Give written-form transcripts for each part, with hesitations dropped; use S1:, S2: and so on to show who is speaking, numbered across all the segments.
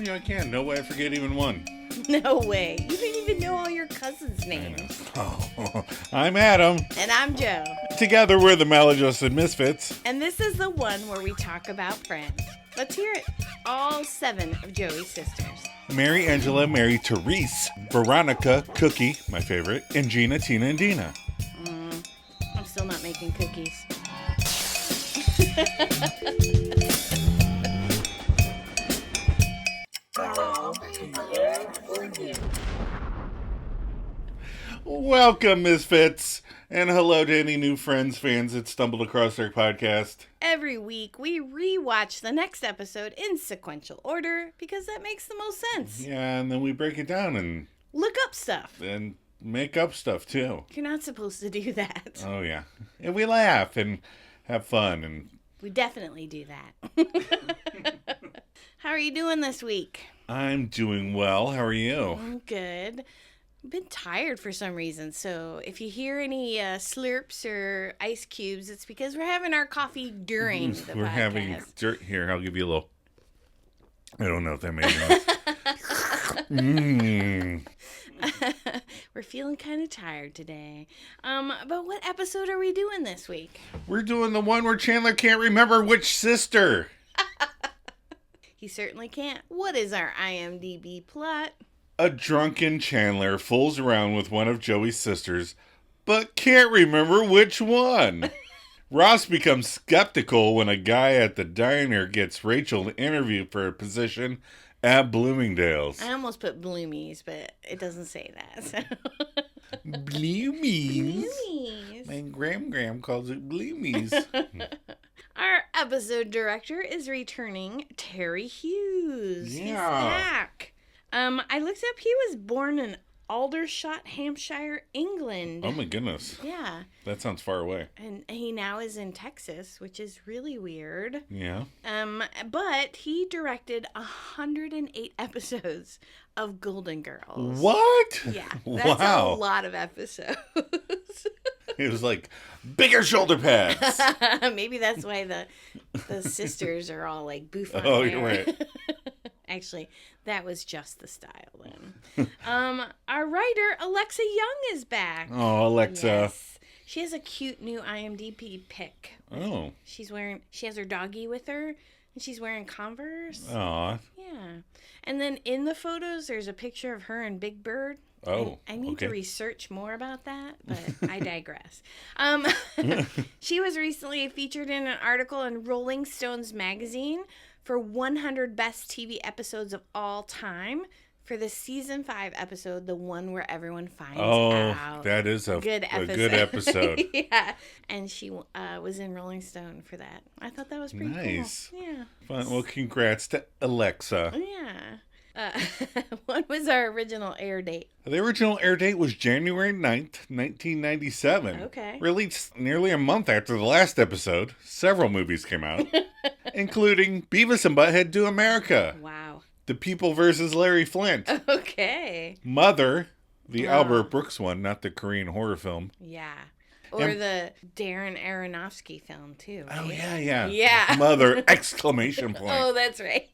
S1: telling you I can. No way I forget even one.
S2: No way. You didn't even know all your cousins' names.
S1: Oh, I'm Adam.
S2: And I'm Joe.
S1: Together we're the Maladjusted Misfits.
S2: And this is the one where we talk about friends. Let's hear it. All 7 of Joey's sisters.
S1: Mary Angela, Mary Therese, Veronica, Cookie, my favorite, and Gina, Tina, and Dina.
S2: I'm still not making cookies.
S1: Welcome, Misfits, and hello to any new friends, fans that stumbled across our podcast.
S2: Every week, we rewatch the next episode in sequential order because that makes the most sense.
S1: Yeah, and then we break it down and
S2: Look up stuff.
S1: and make up stuff, too.
S2: You're not supposed to do that.
S1: Oh, yeah. And we laugh and have fun. And
S2: We definitely do that. How are you doing this week?
S1: I'm doing well. How are you?
S2: I'm good. I've been tired for some reason, so if you hear any slurps or ice cubes, it's because we're having our coffee during the
S1: We're
S2: podcast.
S1: having dirt here. I'll give you a little. I don't know if that made noise.
S2: We're feeling kind of tired today. But what episode are we doing this week?
S1: We're doing the one where Chandler can't remember which sister.
S2: He certainly can't. What is our IMDb plot?
S1: A drunken Chandler fools around with one of Joey's sisters, but can't remember which one. Ross becomes skeptical when a guy at the diner gets Rachel to interview for a position at Bloomingdale's.
S2: I almost put Bloomies, but it doesn't say that. So.
S1: Bloomies.
S2: Bloomies.
S1: My Gram calls it Bloomies.
S2: Our episode director is returning, Terry Hughes.
S1: Yeah.
S2: He's back. I looked up, he was born in Aldershot, Hampshire, England.
S1: Oh my goodness.
S2: Yeah.
S1: That sounds far away.
S2: And he now is in Texas, which is really weird.
S1: Yeah.
S2: But he directed 108 episodes of Golden Girls.
S1: What?
S2: Yeah. That's
S1: Wow.
S2: a lot of episodes.
S1: It was like bigger shoulder pads.
S2: Maybe that's why the sisters are all like boof on
S1: Oh,
S2: there.
S1: you're right.
S2: Actually, that was just the style then. Our writer, Alexa Young, is back.
S1: Oh, Alexa.
S2: Yes. She has a cute new IMDb pic.
S1: Oh.
S2: She has her doggy with her, and she's wearing Converse.
S1: Aw.
S2: Yeah. And then in the photos, there's a picture of her and Big Bird.
S1: Oh,
S2: I need
S1: okay.
S2: to research more about that, but I digress. She was recently featured in an article in Rolling Stones magazine for 100 best TV episodes of all time for the season 5 episode, the one where everyone finds out.
S1: That is a good episode.
S2: Yeah, and she was in Rolling Stone for that. I thought that was pretty
S1: Nice.
S2: cool. Yeah.
S1: Fun. Well, congrats to Alexa.
S2: Yeah. What was our original air date?
S1: The original air date was January 9th, 1997.
S2: Okay.
S1: Released nearly a month after the last episode. Several movies came out, including Beavis and Butthead Do America,
S2: Wow.
S1: The People vs. Larry Flint,
S2: Okay.
S1: Mother, the
S2: Oh.
S1: Albert Brooks one, not the Korean horror film.
S2: Yeah. Or the Darren Aronofsky film, too. Right?
S1: Oh, yeah.
S2: Yeah.
S1: Mother, exclamation point.
S2: Oh, that's right.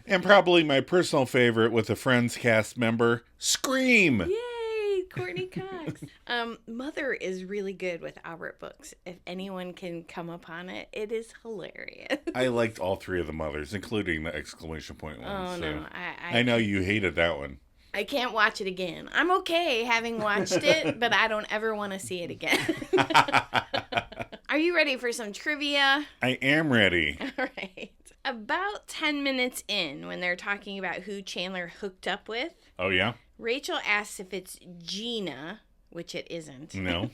S1: And probably my personal favorite with a Friends cast member, Scream.
S2: Yay, Courtney Cox. Mother is really good with Albert Brooks. If anyone can come upon it, it is hilarious.
S1: I liked all 3 of the Mothers, including the exclamation point one.
S2: Oh,
S1: so
S2: no.
S1: I know you hated that one.
S2: I can't watch it again. I'm okay having watched it, but I don't ever want to see it again. Are you ready for some trivia?
S1: I am ready.
S2: All right. About 10 minutes in, when they're talking about who Chandler hooked up with,
S1: Oh, yeah?
S2: Rachel asks if it's Gina, which it isn't.
S1: No.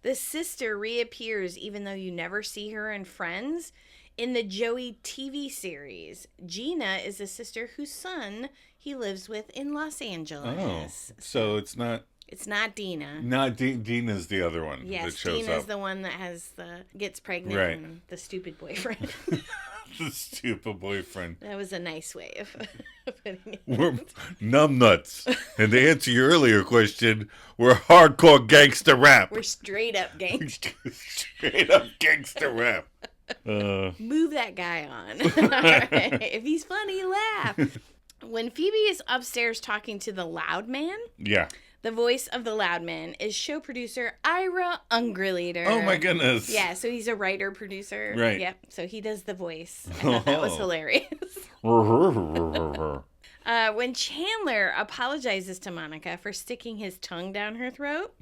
S2: The sister reappears even though you never see her in Friends. In the Joey TV series, Gina is the sister whose son he lives with in Los
S1: Oh,
S2: Angeles.
S1: so it's not...
S2: It's not Dina.
S1: Not Dina's the other one that
S2: Yes,
S1: shows
S2: Dina's
S1: up.
S2: the one that gets pregnant
S1: Right.
S2: and the stupid boyfriend.
S1: The stupid boyfriend.
S2: That was a nice way of putting it.
S1: We're numbnuts. And to answer your earlier question, we're hardcore gangster rap.
S2: We're straight up gangster.
S1: Straight up gangster rap.
S2: Move that guy on. All right. If he's funny, laugh. When Phoebe is upstairs talking to the loud man,
S1: Yeah.
S2: the voice of the loud man is show producer Ira Ungerleider.
S1: Oh, my goodness.
S2: Yeah, so he's a writer-producer.
S1: Right.
S2: Yep, so he does the voice. I thought that was hilarious. When Chandler apologizes to Monica for sticking his tongue down her throat,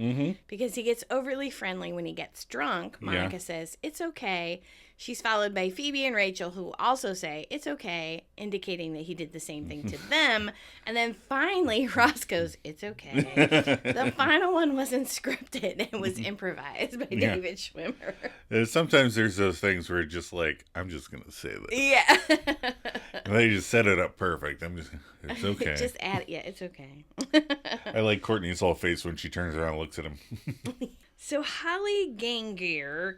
S2: because he gets overly friendly when he gets drunk, Monica says, it's okay. She's followed by Phoebe and Rachel, who also say, it's okay, indicating that he did the same thing to them. And then finally, Ross goes, it's okay. The final one wasn't scripted. It was improvised by David Schwimmer.
S1: Sometimes there's those things where just like, I'm just going to say this.
S2: Yeah.
S1: And they just set it up perfect. It's okay.
S2: Just add it. Yeah, it's okay.
S1: I like Courtney's whole face when she turns around and looks at him.
S2: So Holly Ganger,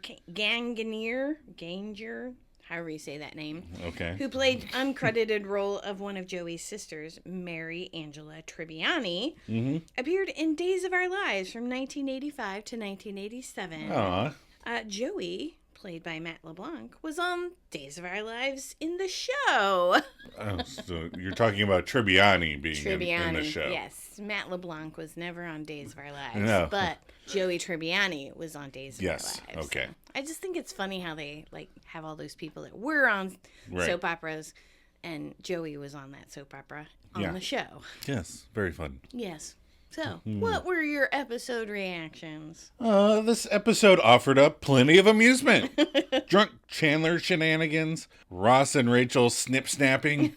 S2: however you say that name,
S1: Okay.
S2: who played uncredited role of one of Joey's sisters, Mary Angela Tribbiani, appeared in Days of Our Lives from 1985 to 1987.
S1: Aw.
S2: Joey, played by Matt LeBlanc, was on Days of Our Lives in the show.
S1: Oh, so you're talking about Tribbiani being in the show.
S2: Yes. Matt LeBlanc was never on Days of Our Lives,
S1: No.
S2: but Joey Tribbiani was on Days of Our
S1: Yes.
S2: Lives.
S1: Okay.
S2: So I just think it's funny how they have all those people that were on soap operas, and Joey was on that soap opera on the show.
S1: Yes. Very fun.
S2: Yes. So, what were your episode reactions?
S1: This episode offered up plenty of amusement. Drunk Chandler shenanigans, Ross and Rachel snip-snapping,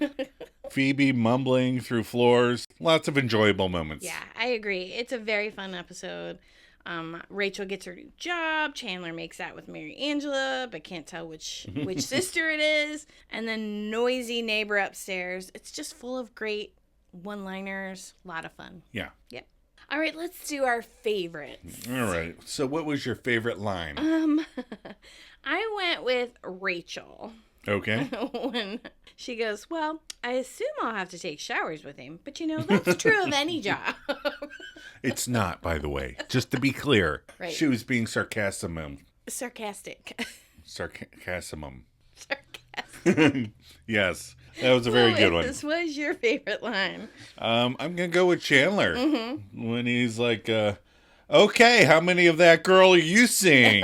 S1: Phoebe mumbling through floors. Lots of enjoyable moments.
S2: Yeah, I agree. It's a very fun episode. Rachel gets her new job. Chandler makes out with Mary Angela, but can't tell which sister it is. And then noisy neighbor upstairs. It's just full of great one-liners. A lot of fun.
S1: Yeah.
S2: Yep. All right, let's do our favorites.
S1: All right. So what was your favorite line?
S2: I went with Rachel.
S1: Okay.
S2: When she goes, well, I assume I'll have to take showers with him, but that's true of any job.
S1: It's not, by the way. Just to be clear.
S2: Right.
S1: She was being sarcastic.
S2: Sarcastic.
S1: Sarcasm.
S2: Sarcastic.
S1: Yes. That was a very good one.
S2: What was your favorite line?
S1: I'm going to go with Chandler. When he's like, okay, how many of that girl are you seeing?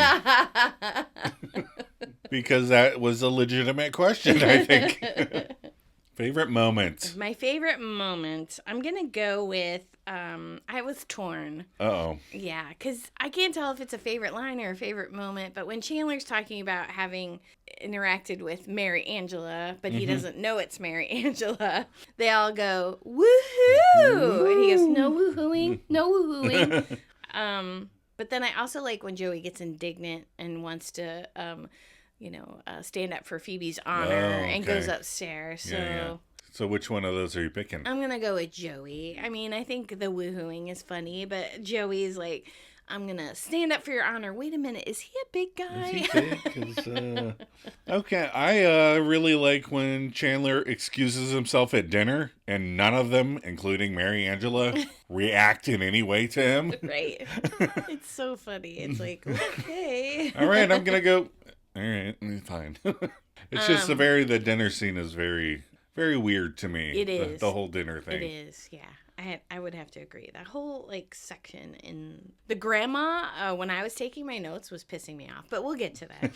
S1: Because that was a legitimate question, I think. Favorite moment?
S2: My favorite moment, I'm going to go with, I was torn.
S1: Uh-oh.
S2: Yeah, because I can't tell if it's a favorite line or a favorite moment, but when Chandler's talking about having interacted with Mary Angela, but he doesn't know it's Mary Angela, they all go, woohoo! And he goes, no woohooing, no woohooing. But then I also like when Joey gets indignant and wants to, stand up for Phoebe's honor and goes upstairs. So.
S1: Yeah. So which one of those are you picking?
S2: I'm going to go with Joey. I mean, I think the woohooing is funny, but Joey's like, I'm going to stand up for your honor. Wait a minute. Is he a big guy?
S1: Is he big? Okay. I really like when Chandler excuses himself at dinner and none of them, including Mary Angela, react in any way to him.
S2: Right. It's so funny. It's like, okay.
S1: All right. I'm going to go. All right. Fine. It's just the dinner scene is very, very weird to me.
S2: It is.
S1: The whole dinner thing.
S2: It is, yeah. I would have to agree. That whole section in the grandma when I was taking my notes was pissing me off, but we'll get to that.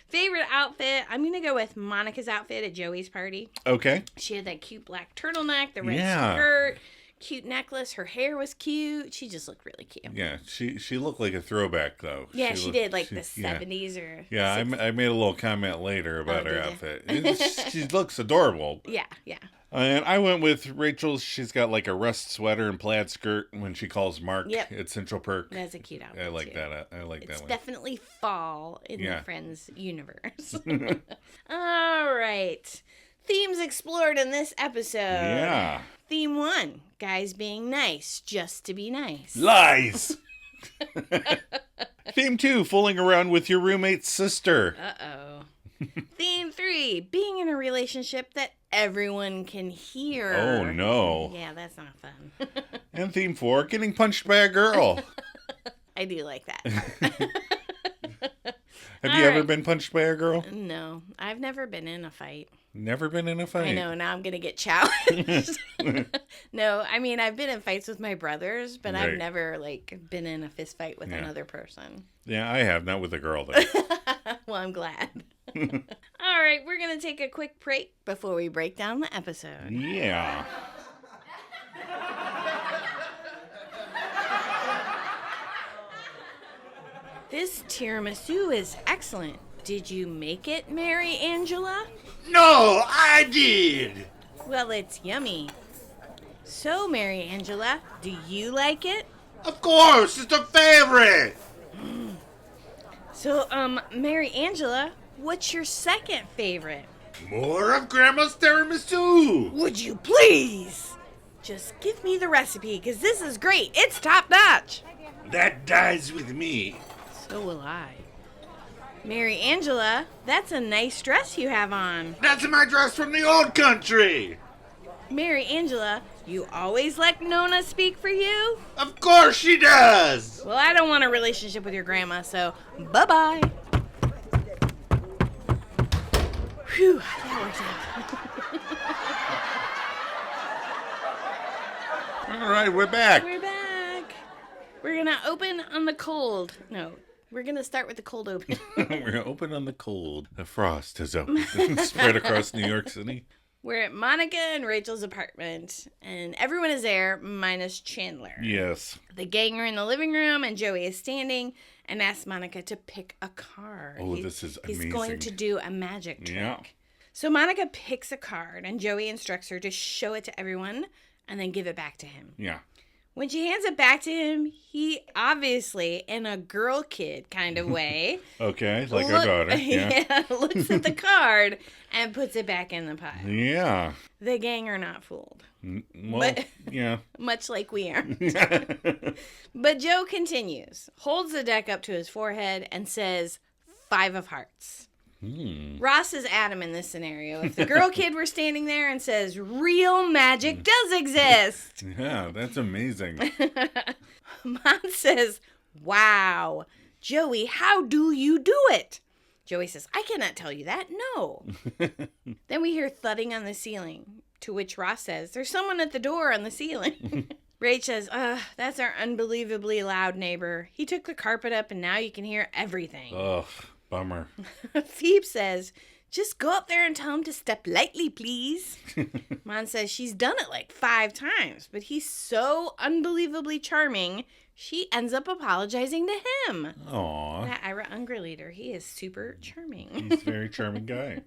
S2: Favorite outfit? I'm gonna go with Monica's outfit at Joey's party.
S1: Okay.
S2: She had that cute black turtleneck, the red skirt, cute necklace. Her hair was cute. She just looked really cute.
S1: Yeah, she looked like a throwback though.
S2: Yeah, she did, like the 70s or.
S1: Yeah, I made a little comment later about her outfit. She looks adorable.
S2: Yeah, yeah.
S1: And I went with Rachel. She's got like a rust sweater and plaid skirt when she calls Mark at Central Perk.
S2: That's a cute outfit.
S1: I like that. I like that one.
S2: It's definitely fall in the Friends universe. All right. Themes explored in this episode.
S1: Yeah.
S2: Theme 1, guys being nice just to be nice.
S1: Lies! Theme 2, fooling around with your roommate's sister.
S2: Uh-oh. Theme 3, being in a relationship that everyone can hear.
S1: Oh, no.
S2: Yeah, that's not fun.
S1: And theme 4, getting punched by a girl.
S2: I do like that.
S1: Have you ever been punched by a girl?
S2: No, I've never been in a fight.
S1: Never been in a fight?
S2: I know, now I'm going to get challenged. No, I mean, I've been in fights with my brothers, but I've never, been in a fist fight with another person.
S1: Yeah, I have. Not with a girl, though.
S2: Well, I'm glad. All right, we're going to take a quick break before we break down the episode.
S1: Yeah.
S2: This tiramisu is excellent. Did you make it, Mary Angela?
S3: No, I did.
S2: Well, it's yummy. So, Mary Angela, do you like it?
S3: Of course, it's a favorite.
S2: So, Mary Angela, what's your second favorite?
S3: More of Grandma's tiramisu.
S2: Would you please? Just give me the recipe, because this is great. It's top notch.
S3: That dies with me.
S2: So will I. Mary Angela, that's a nice dress you have on.
S3: That's my dress from the old country.
S2: Mary Angela, you always let Nona speak for you?
S3: Of course she does.
S2: Well, I don't want a relationship with your grandma, so bye-bye. Whew, that worked out.
S1: All right, we're back.
S2: We're back. We're going to open on the cold. No, we're going to start with the cold open.
S1: We're going to open on the cold. The frost has opened. Spread across New York City.
S2: We're at Monica and Rachel's apartment, and everyone is there, minus Chandler.
S1: Yes.
S2: The gang are in the living room, and Joey is standing and asks Monica to pick a card.
S1: Oh, this is amazing.
S2: He's going to do a magic trick.
S1: Yeah.
S2: So Monica picks a card, and Joey instructs her to show it to everyone and then give it back to him.
S1: Yeah.
S2: When she hands it back to him, he obviously, in a girl kid kind of way,
S1: Okay, like our daughter. Yeah.
S2: looks at the card and puts it back in the pile.
S1: Yeah.
S2: The gang are not fooled.
S1: Well, yeah.
S2: Much like we are. But Joe continues, holds the deck up to his forehead, and says, 5 of hearts. Ross is Adam in this scenario. If the girl kid were standing there and says, real magic does exist.
S1: Yeah, that's amazing.
S2: Mom says, wow. Joey, how do you do it? Joey says, I cannot tell you that. No. Then we hear thudding on the ceiling, to which Ross says, there's someone at the door on the ceiling. Rach says, that's our unbelievably loud neighbor. He took the carpet up and now you can hear everything.
S1: Ugh, bummer.
S2: Phoebe says, just go up there and tell him to step lightly, please. Mon says she's done it like 5 times, but he's so unbelievably charming, she ends up apologizing to him.
S1: Aw.
S2: That Ira Unger leader, he is super charming.
S1: He's a very charming guy.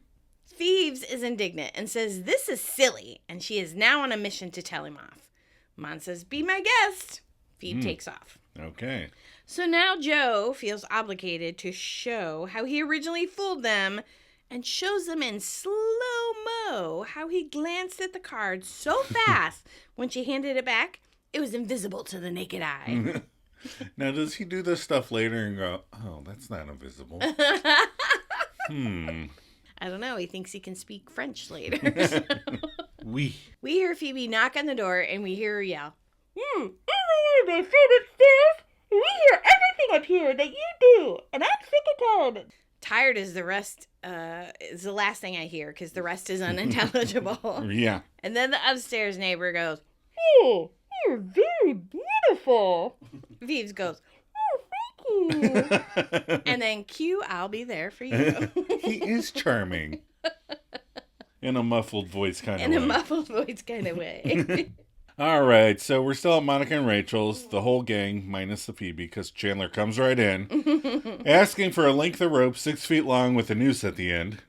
S2: Phoebes is indignant and says this is silly, and she is now on a mission to tell him off. Mon says, be my guest. Phoebe takes off.
S1: Okay.
S2: So now Joe feels obligated to show how he originally fooled them and shows them in slow-mo how he glanced at the card so fast when she handed it back, it was invisible to the naked eye.
S1: Now, does he do this stuff later and go, oh, that's not invisible?
S2: I don't know. He thinks he can speak French later. So.
S1: We
S2: hear Phoebe knock on the door and we hear her yell, my friend upstairs. We hear everything up here that you do, and I'm sick and tired. Tired is the rest, is the last thing I hear, because the rest is unintelligible.
S1: Yeah.
S2: And then the upstairs neighbor goes, oh, you're very beautiful. Vives goes, oh, thank you. And then cue, I'll be there for you.
S1: He is charming. In a muffled voice kind of way.
S2: In a muffled voice kind of way.
S1: All right, so we're still at Monica and Rachel's, the whole gang, minus the Phoebe, because Chandler comes right in, asking for a length of rope 6 feet long with a noose at the end.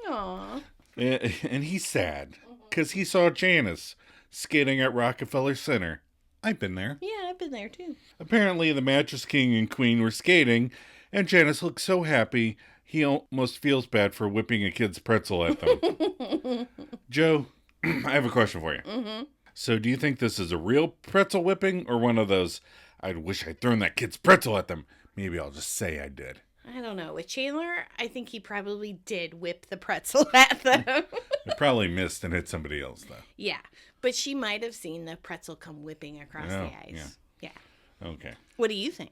S2: Aww.
S1: And he's sad, because he saw Janice skating at Rockefeller Center. I've been there.
S2: Yeah, I've been there too.
S1: Apparently, the Mattress King and Queen were skating, and Janice looks so happy, he almost feels bad for whipping a kid's pretzel at them. Joe, I have a question for you.
S2: Mm-hmm.
S1: So do you think this is a real pretzel whipping or one of those, I wish I'd thrown that kid's pretzel at them? Maybe I'll just say I did.
S2: I don't know. With Chandler, I think he probably did whip the pretzel at them.
S1: It probably missed and hit somebody else, though.
S2: Yeah, but she might have seen the pretzel come whipping across the ice. Yeah.
S1: Okay.
S2: What do you think?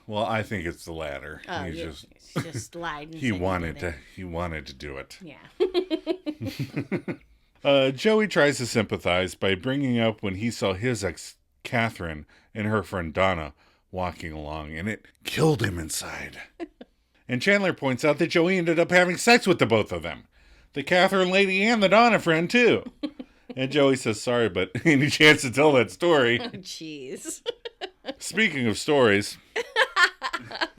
S1: Well, I think it's the latter.
S2: Oh,
S1: He's
S2: yeah. Just lied and
S1: he
S2: said
S1: wanted
S2: did it.
S1: he wanted to do it.
S2: Yeah.
S1: Joey tries to sympathize by bringing up when he saw his ex, Catherine, and her friend Donna walking along, and it killed him inside. And Chandler points out that Joey ended up having sex with the both of them. The Catherine lady and the Donna friend, too. And Joey says, sorry, but any chance to tell that story?
S2: Oh, jeez.
S1: Speaking of stories.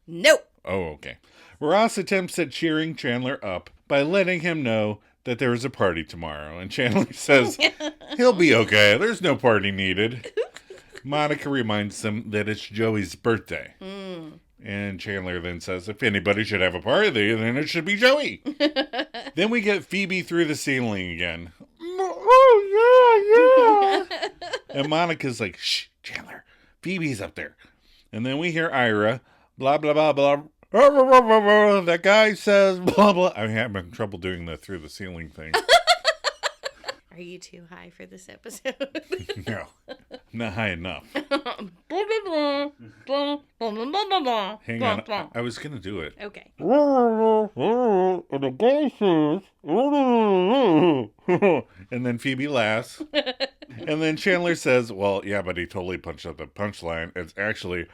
S2: Nope.
S1: Oh, okay. Ross attempts at cheering Chandler up by letting him know that there is a party tomorrow. And Chandler says, he'll be okay. There's no party needed. Monica reminds him that it's Joey's birthday. And Chandler then says, if anybody should have a party, then it should be Joey. Then we get Phoebe through the ceiling again. Oh, yeah. And Monica's like, shh, Chandler, Phoebe's up there. And then we hear Ira, blah, blah, blah, blah. That guy says, blah, blah. I'm having trouble doing the through the ceiling thing.
S2: Are you too high for this episode?
S1: No, not high enough. Hang on, I was going to do it.
S2: Okay.
S1: And the guy says, and then Phoebe laughs. And then Chandler says, well, yeah, but he totally punched up the punchline. It's actually,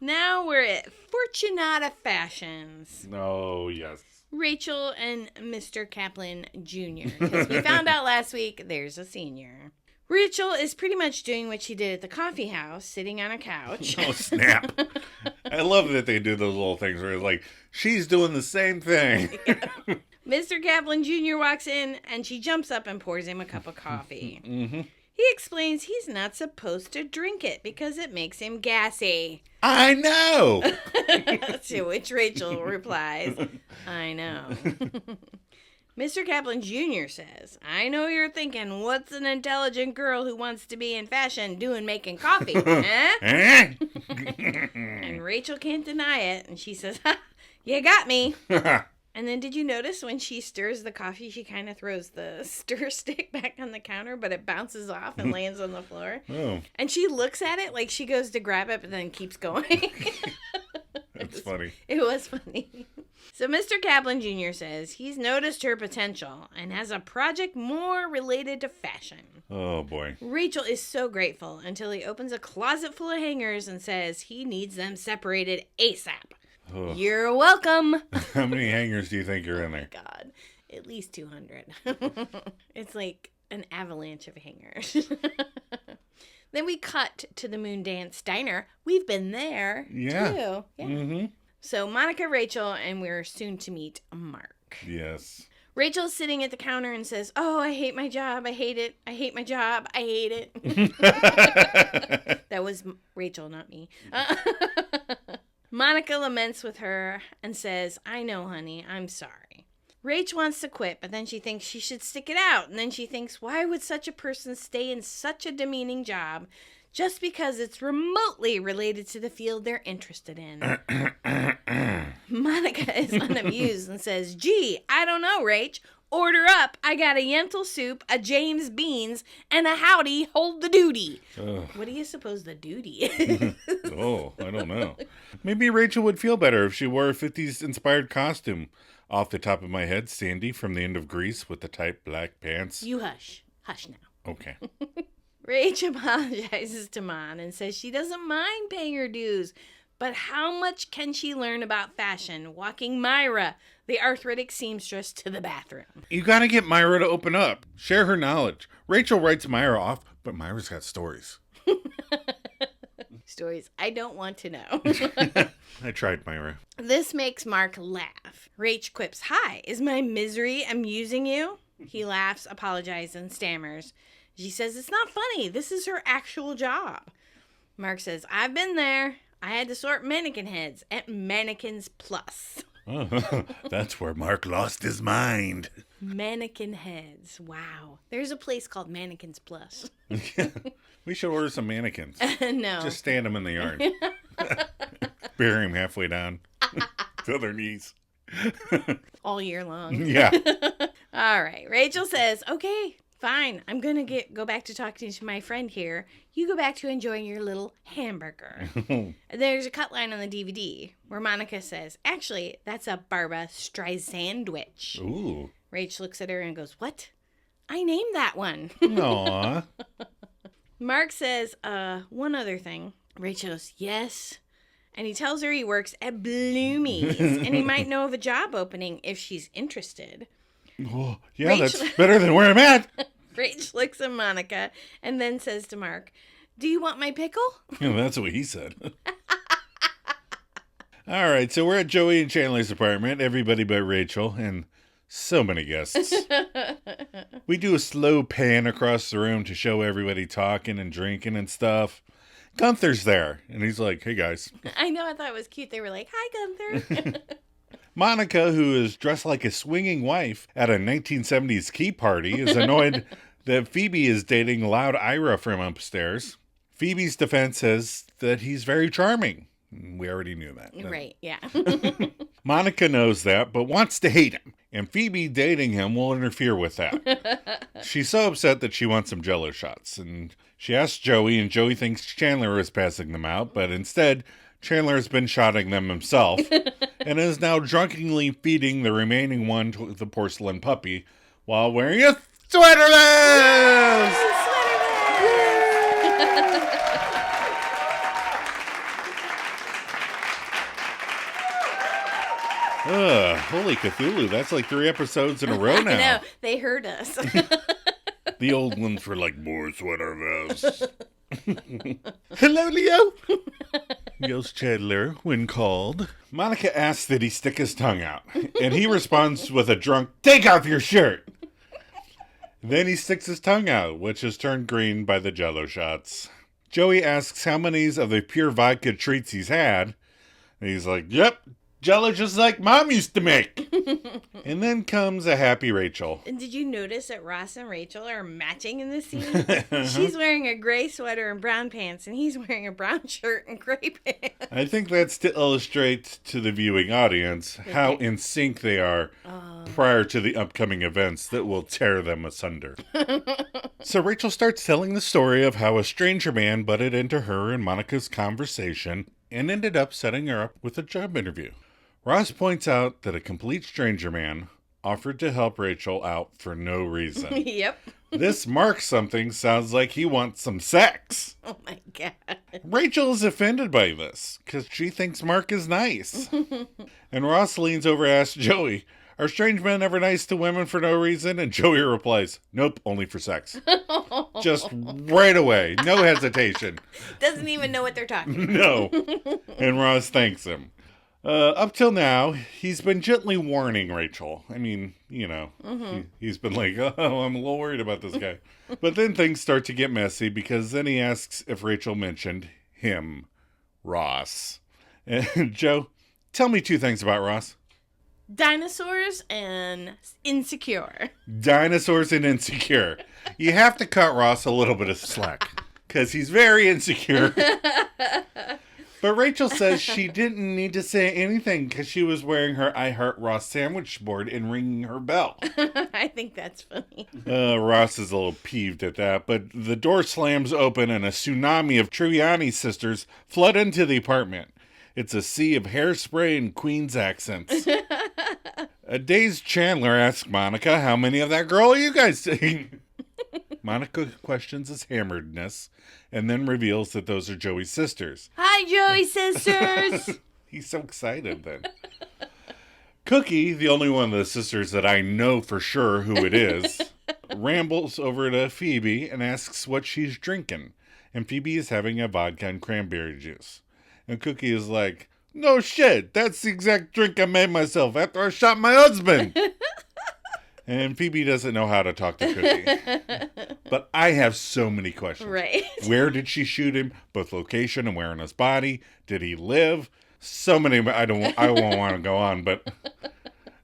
S2: Now we're at Fortunata Fashions.
S1: oh, yes.
S2: Rachel and Mr. Kaplan Jr. Because we found out last week there's a senior. Rachel is pretty much doing what she did at the coffee house, sitting on a couch.
S1: Oh, snap. I love that they do those little things where it's like, she's doing the same thing.
S2: Mr. Kaplan Jr. walks in and she jumps up and pours him a cup of coffee.
S1: Mm-hmm.
S2: He explains he's not supposed to drink it because it makes him gassy.
S1: I know.
S2: To which Rachel replies, I know. Mr. Kaplan Jr. says, I know you're thinking, what's an intelligent girl who wants to be in fashion doing making coffee? Eh? And Rachel can't deny it, and she says, ha, you got me. And then did you notice when she stirs the coffee, she kind of throws the stir stick back on the counter, but it bounces off and lands on the floor?
S1: Oh,
S2: And she looks at it like she goes to grab it, but then keeps going.
S1: that's funny.
S2: It was funny. So Mr. Kaplan Jr. says he's noticed her potential and has a project more related to fashion.
S1: Oh, boy.
S2: Rachel is so grateful until he opens a closet full of hangers and says he needs them separated ASAP.
S1: Oh.
S2: You're welcome.
S1: How many hangers do you think are in there?
S2: God, at least 200. It's like an avalanche of hangers. Then we cut to the Moon Dance Diner. We've been there,
S1: Yeah.
S2: too. Yeah.
S1: Mm-hmm.
S2: So Monica, Rachel, and we're soon to meet Mark.
S1: Yes.
S2: Rachel's sitting at the counter and says, oh, I hate my job. I hate it. I hate my job. I hate it. That was Rachel, not me. Monica laments with her and says, I know, honey. I'm sorry. Rach wants to quit, but then she thinks she should stick it out. And then she thinks, why would such a person stay in such a demeaning job just because it's remotely related to the field they're interested in? Monica is unamused and says, gee, I don't know, Rach. Order up. I got a Yentl soup, a James Beans, and a howdy, hold the duty. What do you suppose the duty is?
S1: Oh, I don't know. Maybe Rachel would feel better if she wore a 50s-inspired costume. Off the top of my head, Sandy from the end of Grease with the tight black pants.
S2: You hush. Hush now.
S1: Okay.
S2: Rach apologizes to Mon and says she doesn't mind paying her dues, but how much can she learn about fashion walking Myra, the arthritic seamstress, to the bathroom?
S1: You gotta get Myra to open up. Share her knowledge. Rachel writes Myra off, but Myra's got stories.
S2: Stories I don't want to know.
S1: I tried, Myra.
S2: This makes Mark laugh. Rach quips, hi, is my misery amusing you? He laughs, apologizes, and stammers. She says, it's not funny. This is her actual job. Mark says, I've been there. I had to sort mannequin heads at Mannequins Plus.
S1: Oh, that's where Mark lost his mind.
S2: Mannequin heads. Wow. There's a place called Mannequins Plus.
S1: We should order some mannequins.
S2: No.
S1: Just stand them in the yard. Bury them halfway down to their knees.
S2: All year long.
S1: Yeah.
S2: All right. Rachel says, okay, Fine, I'm going to go back to talking to my friend here. You go back to enjoying your little hamburger. There's a cut line on the DVD where Monica says, actually, that's a Barbra Streisandwich.
S1: Ooh.
S2: Rach looks at her and goes, what? I named that one.
S1: Aw.
S2: Mark says, one other thing. Rach goes, yes. And he tells her he works at Bloomies and he might know of a job opening if she's interested.
S1: Oh, yeah,
S2: Rachel-
S1: that's better than where I'm at.
S2: Rach looks at Monica and then says to Mark, do you want my pickle?
S1: Yeah, that's what he said. All right, so we're at Joey and Chandler's apartment, everybody but Rachel, and so many guests. We do a slow pan across the room to show everybody talking and drinking and stuff. Gunther's there, and he's like, hey, guys.
S2: I know, I thought it was cute. They were like, hi, Gunther.
S1: Monica, who is dressed like a swinging wife at a 1970s key party, is annoyed that Phoebe is dating Loud Ira from upstairs. Phoebe's defense is that he's very charming. We already knew that.
S2: Right, yeah.
S1: Monica knows that, but wants to hate him. And Phoebe dating him will interfere with that. She's so upset that she wants some Jell-O shots. And she asks Joey, and Joey thinks Chandler is passing them out. But instead, Chandler has been shotting them himself. And is now drunkenly feeding the remaining one to the porcelain puppy while wearing a sweater vest! Holy Cthulhu, that's like 3 episodes in a row now.
S2: I know, they heard us.
S1: The old ones were like, more sweater vests. Hello, Leo. Yells Chandler when called. Monica asks that he stick his tongue out, and he responds with a drunk, take off your shirt. Then he sticks his tongue out, which is turned green by the Jell-O shots. Joey asks how many of the pure vodka treats he's had, and he's like, yep, Jell-O just like Mom used to make. And then comes a happy Rachel.
S2: And did you notice that Ross and Rachel are matching in this scene? She's wearing a gray sweater and brown pants, and he's wearing a brown shirt and gray pants.
S1: I think that's to illustrate to the viewing audience how in sync they are prior to the upcoming events that will tear them asunder. So Rachel starts telling the story of how a stranger man butted into her and Monica's conversation and ended up setting her up with a job interview. Ross points out that a complete stranger man offered to help Rachel out for no reason.
S2: Yep.
S1: This Mark something sounds like he wants some sex.
S2: Oh my God.
S1: Rachel is offended by this because she thinks Mark is nice. And Ross leans over and asks Joey, are strange men ever nice to women for no reason? And Joey replies, nope, only for sex. Just right away. No hesitation.
S2: Doesn't even know what they're talking about.
S1: No. And Ross thanks him. Up till now, he's been gently warning Rachel. I mean, you know, he's been like, oh, I'm a little worried about this guy. But then things start to get messy because then he asks if Rachel mentioned him, Ross. And Joe, tell me 2 things about Ross.
S2: Dinosaurs and insecure.
S1: Dinosaurs and insecure. You have to cut Ross a little bit of slack because he's very insecure. But Rachel says she didn't need to say anything because she was wearing her I Heart Ross sandwich board and ringing her bell.
S2: I think that's funny.
S1: Ross is a little peeved at that, but the door slams open and a tsunami of Tribbiani sisters flood into the apartment. It's a sea of hairspray and Queen's accents. A dazed Chandler asks Monica, how many of that girl are you guys seeing? Monica questions his hammeredness and then reveals that those are Joey's sisters.
S2: Hi, Joey sisters!
S1: He's so excited then. Cookie, the only one of the sisters that I know for sure who it is, rambles over to Phoebe and asks what she's drinking. And Phoebe is having a vodka and cranberry juice. And Cookie is like, no shit, that's the exact drink I made myself after I shot my husband. And Phoebe doesn't know how to talk to Cookie. But I have so many questions.
S2: Right.
S1: Where did she shoot him? Both location and where in his body? Did he live? So many, I won't want to go on, but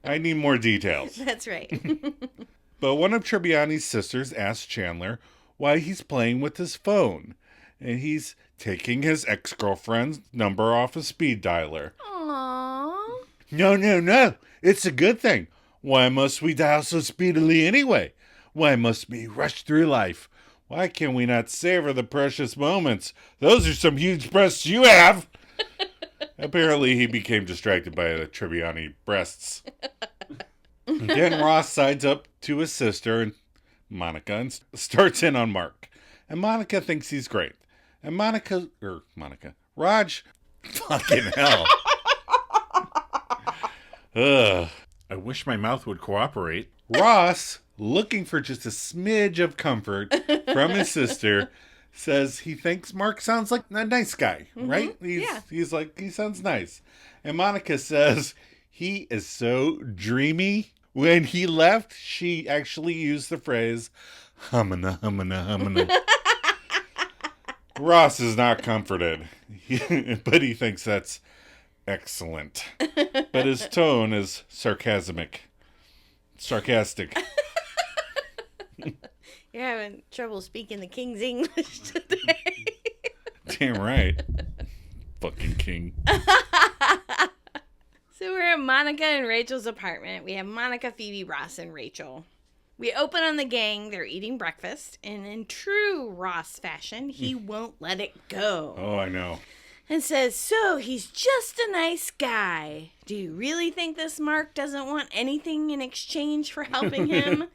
S1: I need more details.
S2: That's right.
S1: But one of Tribbiani's sisters asks Chandler why he's playing with his phone. And he's taking his ex-girlfriend's number off a speed dialer.
S2: Aww.
S1: No. It's a good thing. Why must we dial so speedily anyway? Why must we rush through life? Why can we not savor the precious moments? Those are some huge breasts you have. Apparently, he became distracted by the Tribbiani breasts. Then Ross sides up to his sister, Monica, and starts in on Mark. And Monica thinks he's great. And Raj, fucking hell. Ugh. I wish my mouth would cooperate. Ross, looking for just a smidge of comfort from his sister, says he thinks Mark sounds like a nice guy, right? He's like, he sounds nice. And Monica says he is so dreamy. When he left, she actually used the phrase, humana, humana, humana. Ross is not comforted, but he thinks that's excellent. But his tone is sarcastic.
S2: You're having trouble speaking the King's English today.
S1: Damn right. Fucking king.
S2: So we're at Monica and Rachel's apartment. We have Monica, Phoebe, Ross, and Rachel. We open on the gang. They're eating breakfast. And in true Ross fashion, he won't let it go.
S1: Oh, I know.
S2: And says, so he's just a nice guy. Do you really think this Mark doesn't want anything in exchange for helping him?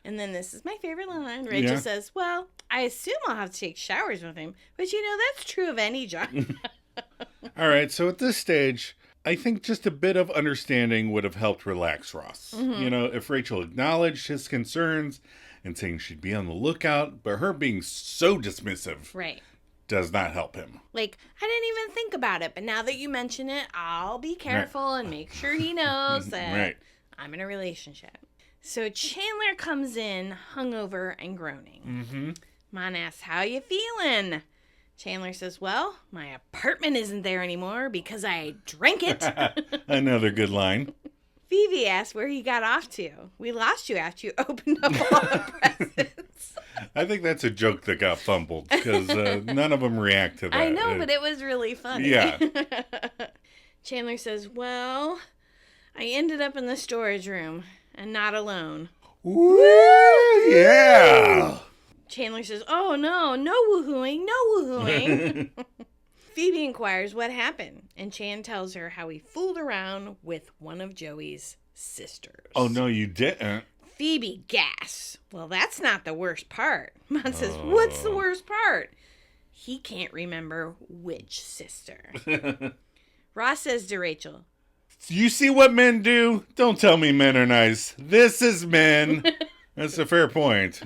S2: And then this is my favorite line. Rachel says, well, I assume I'll have to take showers with him. But that's true of any job.
S1: All right, so at this stage, I think just a bit of understanding would have helped relax Ross. If Rachel acknowledged his concerns and saying she'd be on the lookout, but her being so dismissive does not help him.
S2: Like, I didn't even think about it, but now that you mention it, I'll be careful and make sure he knows that I'm in a relationship. So Chandler comes in hungover and groaning. Mon asks, how you feeling? Chandler says, well, my apartment isn't there anymore because I drank it.
S1: Another good line.
S2: Phoebe asks where he got off to. We lost you after you opened up all the presents.
S1: I think that's a joke that got fumbled because none of them react to that.
S2: I know, but it was really funny.
S1: Yeah.
S2: Chandler says, well, I ended up in the storage room and not alone.
S1: Woo! Yeah.
S2: Chandler says, oh, no woohooing, no woohooing. Phoebe inquires what happened, and Chan tells her how he fooled around with one of Joey's sisters.
S1: Oh, no, you didn't.
S2: Phoebe gasps. Well, that's not the worst part. Mon says, what's the worst part? He can't remember which sister. Ross says to Rachel,
S1: you see what men do? Don't tell me men are nice. This is men. That's a fair point.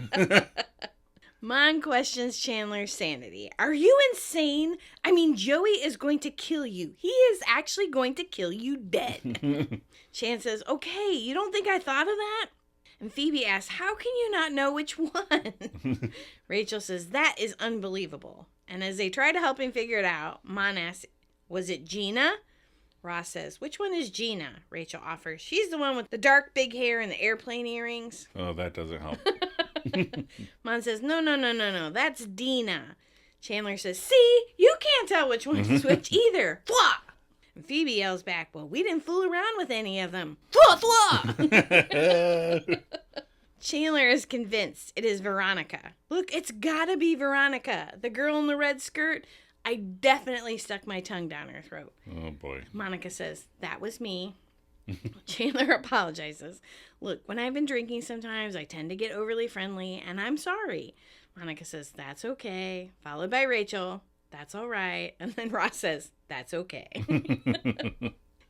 S2: Mon questions Chandler's sanity. Are you insane? I mean, Joey is going to kill you. He is actually going to kill you dead. Chan says, okay, you don't think I thought of that? And Phoebe asks, how can you not know which one? Rachel says, that is unbelievable. And as they try to help him figure it out, Mon asks, was it Gina? Ross says, which one is Gina? Rachel offers, she's the one with the dark big hair and the airplane earrings.
S1: Oh, that doesn't help.
S2: Mon says, no, that's Dina. Chandler says, see, you can't tell which one's which either. Thwah! And Phoebe yells back, well, we didn't fool around with any of them. Thwah, thwah! Chandler is convinced it is Veronica. Look, it's gotta be Veronica. The girl in the red skirt. I definitely stuck my tongue down her throat.
S1: Oh, boy.
S2: Monica says, that was me. Chandler apologizes. Look, when I've been drinking sometimes, I tend to get overly friendly, and I'm sorry. Monica says, that's okay. Followed by Rachel, that's all right. And then Ross says, that's okay.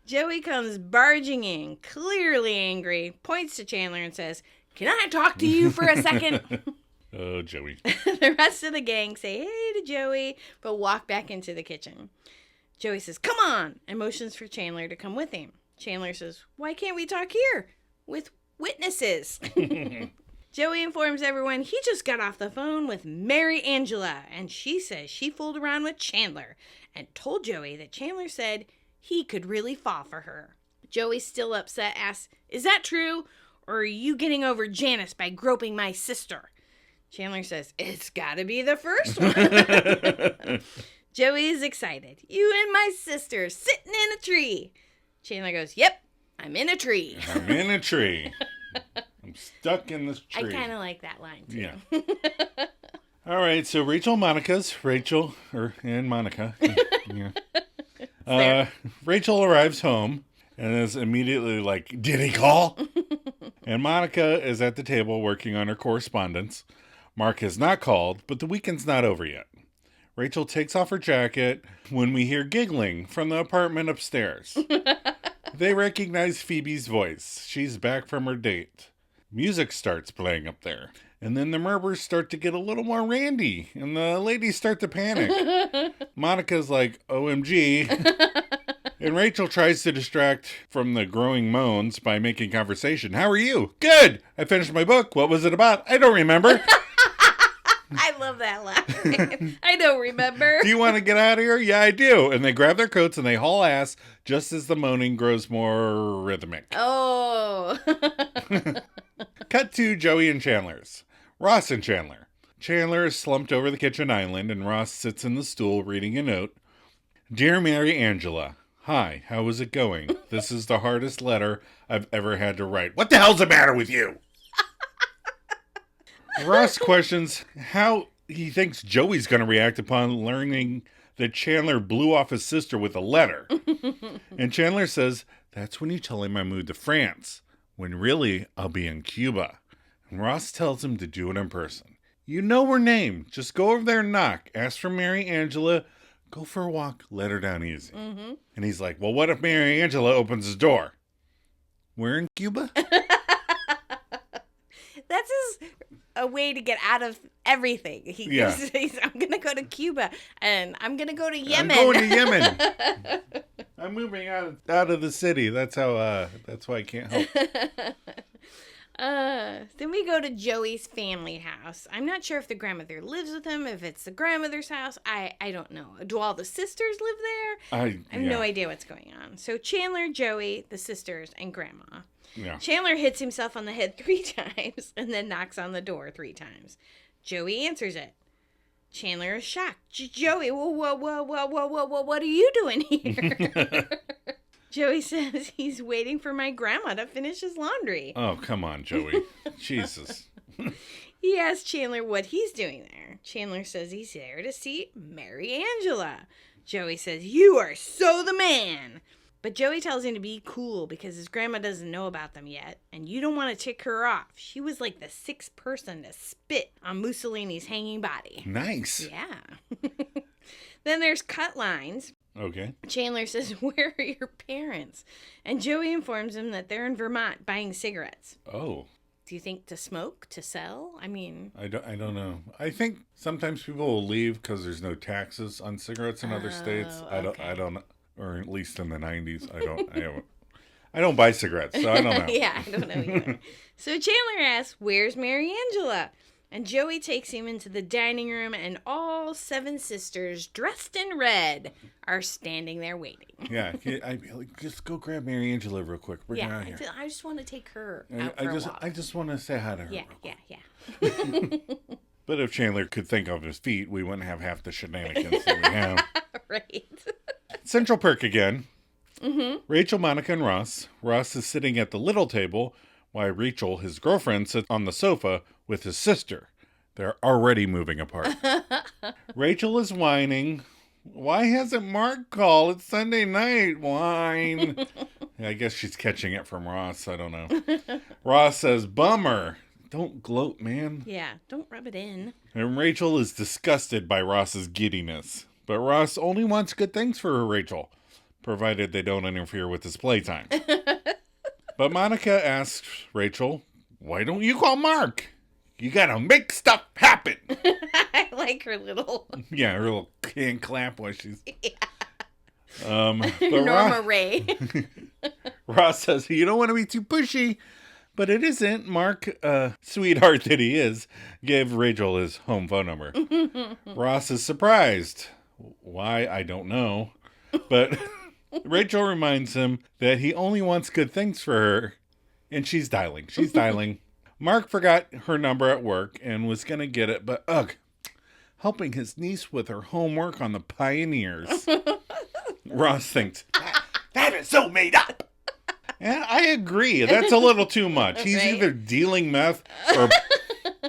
S2: Joey comes barging in, clearly angry, points to Chandler and says, can I talk to you for a second?
S1: Oh, Joey.
S2: The rest of the gang say hey to Joey, but walk back into the kitchen. Joey says, come on, and motions for Chandler to come with him. Chandler says, why can't we talk here with witnesses? Joey informs everyone he just got off the phone with Mary Angela, and she says she fooled around with Chandler and told Joey that Chandler said he could really fall for her. Joey's still upset, asks, is that true, or are you getting over Janice by groping my sister? Chandler says, it's gotta be the first one. Joey is excited. You and my sister sitting in a tree. Chandler goes, yep, I'm in a tree.
S1: I'm in a tree. I'm stuck in this
S2: I
S1: tree.
S2: kind of like that line, too.
S1: Yeah. All right, so Rachel and Monica. Yeah. Rachel arrives home and is immediately like, did he call? And Monica is at the table working on her correspondence. Mark has not called, but the weekend's not over yet. Rachel takes off her jacket when we hear giggling from the apartment upstairs. They recognize Phoebe's voice. She's back from her date. Music starts playing up there. And then the Merbers start to get a little more randy. And the ladies start to panic. Monica's like, OMG. And Rachel tries to distract from the growing moans by making conversation. How are you? Good. I finished my book. What was it about? I don't remember.
S2: I love that line. I don't remember.
S1: Do you want to get out of here? Yeah, I do. And they grab their coats and they haul ass just as the moaning grows more rhythmic.
S2: Oh.
S1: Cut to Joey and Chandler's. Ross and Chandler. Chandler is slumped over the kitchen island and Ross sits in the stool reading a note. Dear Mary Angela, hi, how is it going? This is the hardest letter I've ever had to write. What the hell's the matter with you? Ross questions how he thinks Joey's going to react upon learning that Chandler blew off his sister with a letter. And Chandler says, that's when you tell him I moved to France, when really I'll be in Cuba. And Ross tells him to do it in person. You know her name. Just go over there and knock. Ask for Mary Angela. Go for a walk. Let her down easy. Mm-hmm. And he's like, well, what if Mary Angela opens his door? We're in Cuba?
S2: That's a way to get out of everything. He's I'm going to go to Cuba and I'm going to go to Yemen.
S1: I'm going to Yemen. I'm moving out of the city. That's why I can't help.
S2: Then we go to Joey's family house. I'm not sure if the grandmother lives with him, if it's the grandmother's house. I don't know. Do all the sisters live there? I have no idea what's going on. So Chandler, Joey, the sisters, and grandma.
S1: Yeah.
S2: Chandler hits himself on the head 3 times and then knocks on the door 3 times. Joey answers it. Chandler is shocked. Joey, whoa, what are you doing here? Joey says he's waiting for my grandma to finish his laundry.
S1: Oh, come on, Joey. Jesus.
S2: He asks Chandler what he's doing there. Chandler says he's there to see Mary Angela. Joey says, you are so the man. But Joey tells him to be cool because his grandma doesn't know about them yet, and you don't want to tick her off. She was like the 6th person to spit on Mussolini's hanging body.
S1: Nice.
S2: Yeah. Then there's cut lines.
S1: Okay.
S2: Chandler says, where are your parents? And Joey informs him that they're in Vermont buying cigarettes.
S1: Oh.
S2: Do you think to smoke, to sell? I mean...
S1: I don't know. I think sometimes people will leave because there's no taxes on cigarettes in other states.
S2: Okay.
S1: I don't, or at least in the 90s. I don't buy cigarettes, so I don't know.
S2: Yeah, I don't know either. So Chandler asks, where's Mary Angela? And Joey takes him into the dining room, and all 7 sisters, dressed in red, are standing there waiting.
S1: Yeah, I'd be like, just go grab Mary Angela real quick. Bring her out here.
S2: I just want to take her out for a walk.
S1: I just want to say hi to her.
S2: Yeah.
S1: But if Chandler could think of his feet, we wouldn't have half the shenanigans that we have.
S2: Right.
S1: Central Perk again.
S2: Mm-hmm.
S1: Rachel, Monica, and Ross. Ross is sitting at the little table, while Rachel, his girlfriend, sits on the sofa with his sister. They're already moving apart. Rachel is whining. Why hasn't Mark called? It's Sunday night. Whine. I guess she's catching it from Ross. I don't know. Ross says, bummer. Don't gloat, man.
S2: Yeah, don't rub it in.
S1: And Rachel is disgusted by Ross's giddiness. But Ross only wants good things for Rachel, provided they don't interfere with his playtime. But Monica asks Rachel, why don't you call Mark? You gotta make stuff happen.
S2: I like her little...
S1: Yeah, her little hand clap while she's...
S2: Yeah.
S1: But
S2: Norma Ray.
S1: Ross says, you don't want to be too pushy. But it isn't. Mark, sweetheart that he is, gave Rachel his home phone number. Ross is surprised. Why, I don't know. But Rachel reminds him that he only wants good things for her. And she's dialing. Mark forgot her number at work and was going to get it, but helping his niece with her homework on the Pioneers. Ross thinks, that is so made up. And I agree. That's a little too much. He's
S2: Right?
S1: either dealing meth or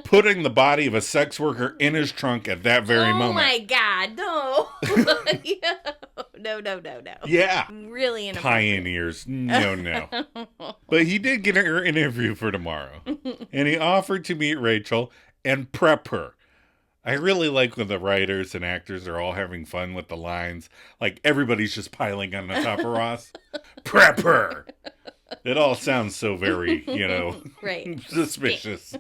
S1: putting the body of a sex worker in his trunk at that very moment.
S2: Oh my God, no. No.
S1: Yeah.
S2: Really inappropriate.
S1: Pioneers. No. But he did get her interview for tomorrow. And he offered to meet Rachel and prep her. I really like when the writers and actors are all having fun with the lines. Like everybody's just piling on the top of Ross. Prep her. It all sounds so very,
S2: Right.
S1: suspicious.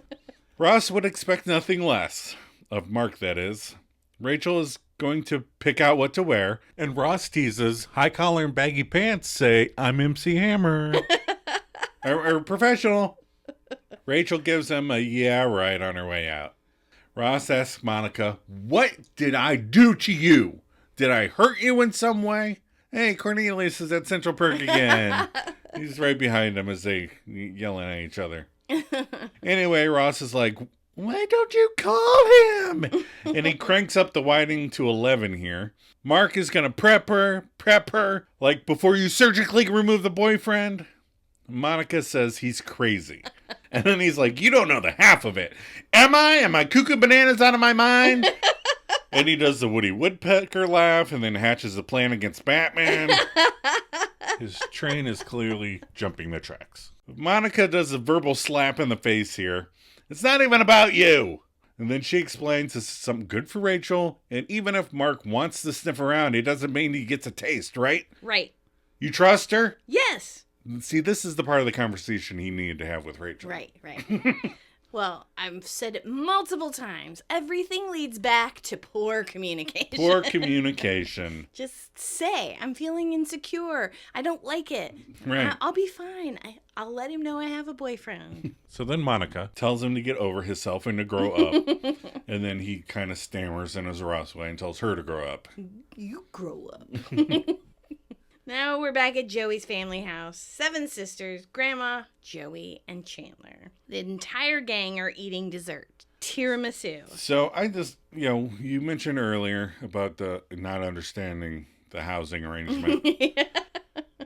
S1: Ross would expect nothing less. Of Mark, that is. Rachel is going to pick out what to wear, and Ross teases, high collar and baggy pants say, I'm MC Hammer. or professional. Rachel gives him a yeah right on her way out. Ross asks Monica, what did I do to you? Did I hurt you in some way? Hey, Cornelius is at Central Perk again. He's right behind him as they yelling at each other. Anyway, Ross is like, why don't you call him? And he cranks up the whining to 11 here. Mark is going to prep her, like before you surgically remove the boyfriend. Monica says he's crazy. And then he's like, you don't know the half of it. Am I? Am I cuckoo bananas out of my mind? And he does the Woody Woodpecker laugh and then hatches a plan against Batman. His train is clearly jumping the tracks. Monica does a verbal slap in the face here. It's not even about you. And then she explains this is something good for Rachel. And even if Mark wants to sniff around, it doesn't mean he gets a taste, right?
S2: Right.
S1: You trust her?
S2: Yes.
S1: See, this is the part of the conversation he needed to have with Rachel.
S2: Right. Well, I've said it multiple times. Everything leads back to poor communication.
S1: Poor communication.
S2: Just say, I'm feeling insecure. I don't like it.
S1: Right.
S2: I'll be fine. I'll let him know I have a boyfriend.
S1: So then Monica tells him to get over himself and to grow up. And then he kind of stammers in his Ross way and tells her to grow up.
S2: You grow up. Now we're back at Joey's family house. 7 sisters, Grandma, Joey, and Chandler. The entire gang are eating dessert. Tiramisu.
S1: So I just, you mentioned earlier about the not understanding the housing arrangement.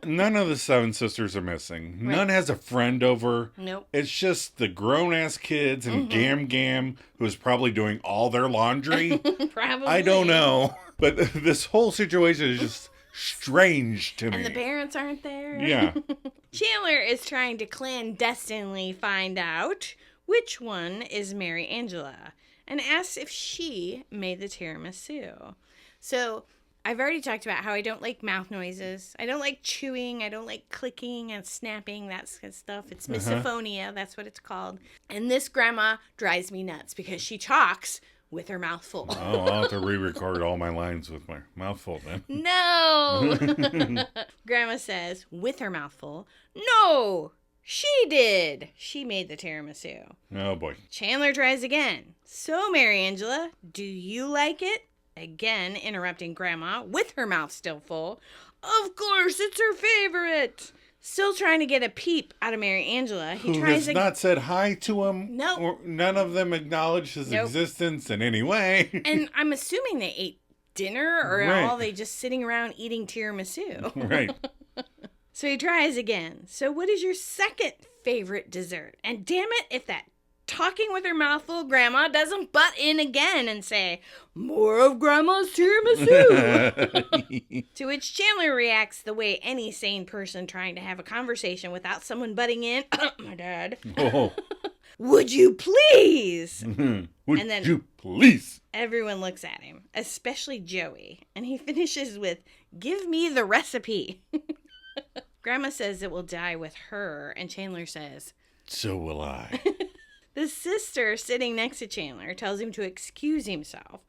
S1: None of the 7 sisters are missing.
S2: Right.
S1: None has a friend over.
S2: Nope.
S1: It's just the grown-ass kids and Gam, who's probably doing all their laundry.
S2: Probably.
S1: I don't know. But this whole situation is just strange to me.
S2: And the parents aren't there.
S1: Yeah.
S2: Chandler is trying to clandestinely find out which one is Mary Angela and asks if she made the tiramisu. So I've already talked about how I don't like mouth noises. I don't like chewing. I don't like clicking and snapping, that kind of stuff. It's misophonia. That's what it's called. And this grandma drives me nuts because she talks with her mouth full.
S1: Oh, I'll have to re-record all my lines with my mouth full then.
S2: No! Grandma says, with her mouth full, no! She did! She made the tiramisu.
S1: Oh, boy.
S2: Chandler tries again. So, Mary Angela, do you like it? Again, interrupting Grandma, with her mouth still full. Of course, it's her favorite! Still trying to get a peep out of Mary Angela. He
S1: Who
S2: tries
S1: has not said hi to him.
S2: Nope.
S1: Or none of them acknowledge his existence in any way.
S2: And I'm assuming they ate dinner, or
S1: Right.
S2: are they just sitting around eating tiramisu?
S1: Right.
S2: So he tries again. So what is your second favorite dessert? And damn it, if that talking with her mouth full grandma doesn't butt in again and say, more of Grandma's tiramisu. To which Chandler reacts the way any sane person trying to have a conversation without someone butting in. My dad.
S1: Oh.
S2: Would you please?
S1: Would
S2: And then-
S1: you please?
S2: Everyone looks at him, especially Joey. And he finishes with, give me the recipe. Grandma says it will die with her. And Chandler says,
S1: So will I.
S2: the sister sitting next to Chandler tells him to excuse himself.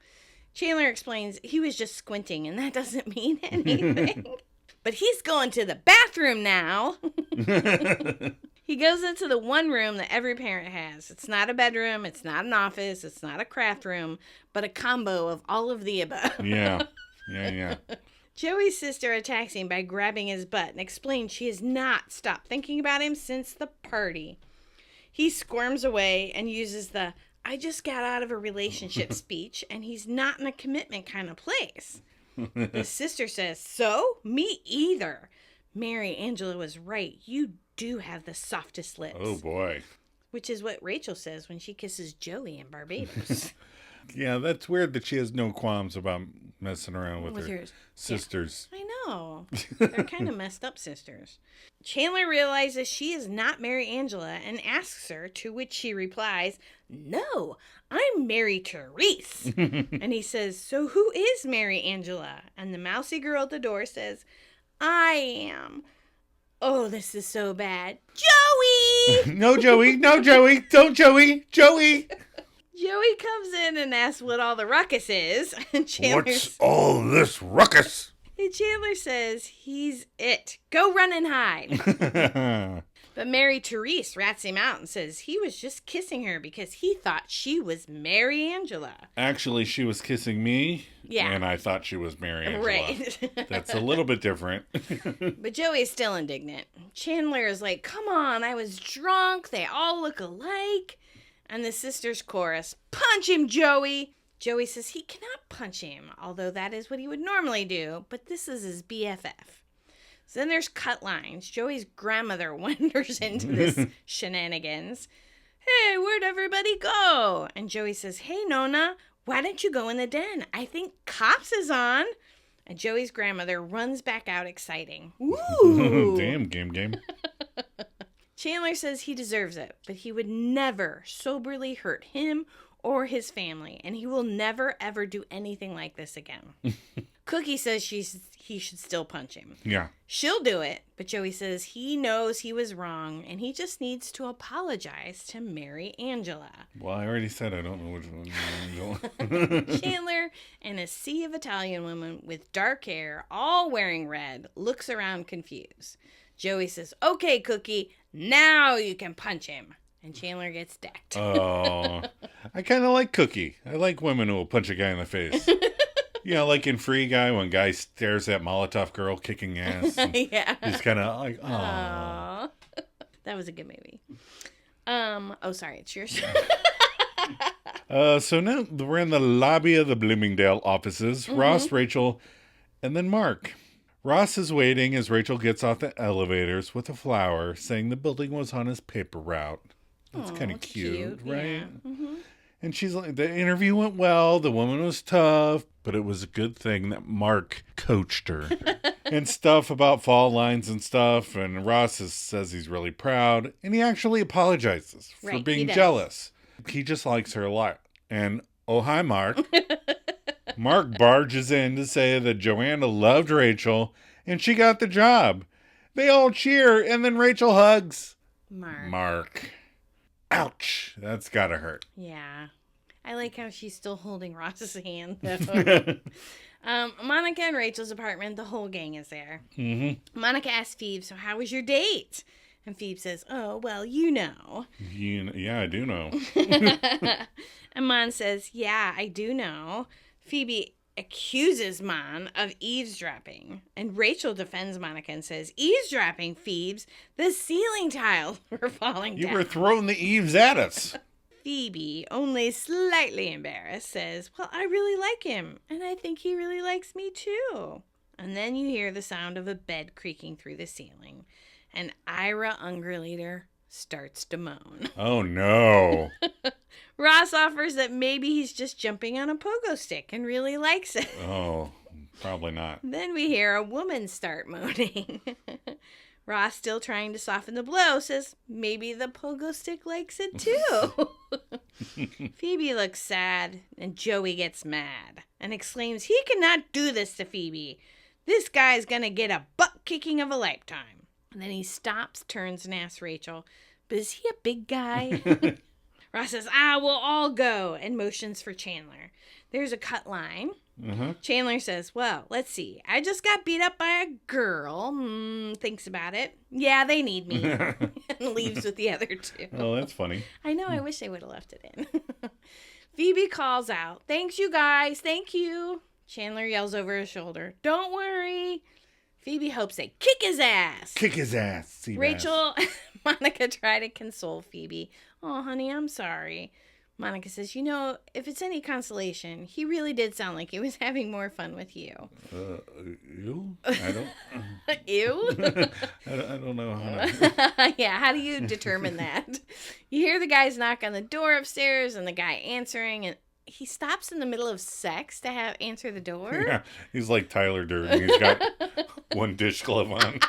S2: Chandler explains he was just squinting and that doesn't mean anything. But he's going to the bathroom now. He goes into the one room that every parent has. It's not a bedroom, it's not an office, it's not a craft room, but a combo of all of the above.
S1: Yeah.
S2: Joey's sister attacks him by grabbing his butt and explains she has not stopped thinking about him since the party. He squirms away and uses the I just got out of a relationship speech, and he's not in a commitment kind of place. The sister says, so? Me either. Mary Angela was right. You do have the softest lips.
S1: Oh, boy.
S2: Which is what Rachel says when she kisses Joey in Barbados.
S1: Yeah, that's weird that she has no qualms about messing around with her sisters.
S2: Yeah, I know. They're kind of messed up sisters. Chandler realizes she is not Mary Angela and asks her, to which she replies, "No, I'm Mary Therese." And he says, "So who is Mary Angela?" And the mousy girl at the door says, "I am." Oh, this is so bad. Joey!
S1: No, Joey. No, Joey. Don't, Joey. Joey.
S2: Joey comes in and asks what all the ruckus is. And
S3: What's all this ruckus?
S2: Chandler says he's it. Go run and hide. But Mary Therese rats him out and says he was just kissing her because he thought she was Mary Angela.
S1: Actually, she was kissing me.
S2: Yeah.
S1: And I thought she was Mary Angela.
S2: Right.
S1: That's a little bit different.
S2: But Joey's still indignant. Chandler is like, "Come on, I was drunk. They all look alike." And the sisters chorus, "Punch him, Joey." Joey says he cannot punch him, although that is what he would normally do, but this is his BFF. So then there's cut lines. Joey's grandmother wanders into this shenanigans. "Hey, where'd everybody go?" And Joey says, "Hey, Nona, why don't you go in the den? I think Cops is on." And Joey's grandmother runs back out exciting. Woo!
S1: Damn, game.
S2: Chandler says he deserves it, but he would never soberly hurt him or his family, and he will never, ever do anything like this again. Cookie says he should still punch him.
S1: Yeah.
S2: She'll do it, but Joey says he knows he was wrong, and he just needs to apologize to Mary Angela.
S1: Well, I already said I don't know which one.
S2: Chandler and a sea of Italian women with dark hair, all wearing red, looks around confused. Joey says, "Okay, Cookie, now you can punch him." And Chandler gets decked.
S1: Oh, I kind of like Cookie. I like women who will punch a guy in the face. You know, like in Free Guy, when guy stares at Molotov girl kicking ass.
S2: Yeah.
S1: He's kind of like, oh.
S2: Aww. That was a good movie. Oh, sorry, it's yours.
S1: So now we're in the lobby of the Bloomingdale offices. Ross, Rachel, and then Mark. Ross is waiting as Rachel gets off the elevators with a flower, saying the building was on his paper route. That's kind of cute, right?
S2: Yeah. Mm-hmm.
S1: And she's like, the interview went well, the woman was tough, but it was a good thing that Mark coached her. And stuff about fall lines and stuff, and Ross says he's really proud, and he actually apologizes for being jealous. He just likes her a lot. And, oh, hi, Mark. Mark barges in to say that Joanna loved Rachel, and she got the job. They all cheer, and then Rachel hugs Mark. Ouch. That's gotta hurt.
S2: Yeah. I like how she's still holding Ross's hand, though. Monica and Rachel's apartment, the whole gang is there. Mm-hmm. Monica asks Phoebe, "So how was your date?" And Phoebe says, "Oh, well, you know."
S1: Yeah, I do know.
S2: And Mon says, "Yeah, I do know." Phoebe accuses Mon of eavesdropping. And Rachel defends Monica and says, "Eavesdropping, Phoebes? The ceiling tiles were falling down.
S1: You were throwing the eaves at us."
S2: Phoebe, only slightly embarrassed, says, "Well, I really like him, and I think he really likes me too." And then you hear the sound of a bed creaking through the ceiling, and Ira Ungerleider starts to moan.
S1: Oh, no.
S2: Ross offers that maybe he's just jumping on a pogo stick and really likes it.
S1: Oh, probably not.
S2: Then we hear a woman start moaning. Ross, still trying to soften the blow, says maybe the pogo stick likes it too. Phoebe looks sad, and Joey gets mad and exclaims he cannot do this to Phoebe. This guy's gonna get a butt kicking of a lifetime. And then he stops, turns, and asks Rachel, "But is he a big guy?" Ross says, "We'll all go," and motions for Chandler. There's a cut line. Chandler says, "Well, let's see. I just got beat up by a girl." Thinks about it. "Yeah, they need me." And leaves with the other two.
S1: Oh, that's funny.
S2: I know. I wish they would have left it in. Phoebe calls out, "Thanks, you guys. Thank you." Chandler yells over his shoulder, "Don't worry." Phoebe hopes they kick his ass.
S1: Kick his ass.
S2: Rachel and Monica try to console Phoebe. "Oh, honey, I'm sorry." Monica says, if it's any consolation, he really did sound like he was having more fun with you.
S1: You? I don't...
S2: Ew?
S1: I don't know how to...
S2: Yeah, how do you determine that? You hear the guy's knock on the door upstairs and the guy answering, and he stops in the middle of sex to answer the door?
S1: Yeah, he's like Tyler Durden. He's got one dish glove on.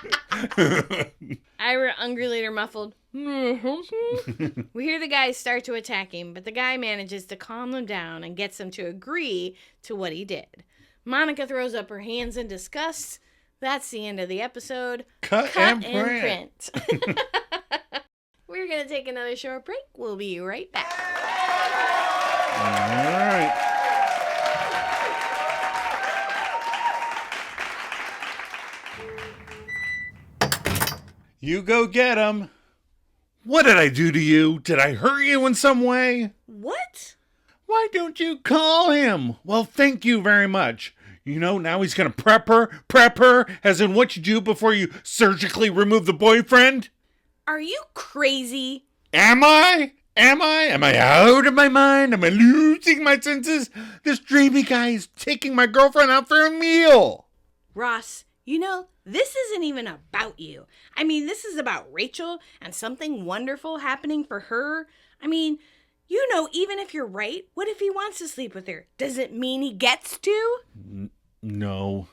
S2: Ira ungulator muffled. We hear the guys start to attack him, but the guy manages to calm them down and gets them to agree to what he did. Monica throws up her hands in disgust. That's the end of the episode.
S1: Cut and print.
S2: We're going to take another short break. We'll be right back.
S1: All right. You go get him. What did I do to you? Did I hurt you in some way?
S2: What?
S1: Why don't you call him? Well, thank you very much. Now he's going to prep her, as in what you do before you surgically remove the boyfriend.
S2: Are you crazy?
S1: Am I? Am I out of my mind? Am I losing my senses? This dreamy guy is taking my girlfriend out for a meal.
S2: Ross, this isn't even about you. This is about Rachel and something wonderful happening for her. Even if you're right, what if he wants to sleep with her? Does it mean he gets to?
S1: No.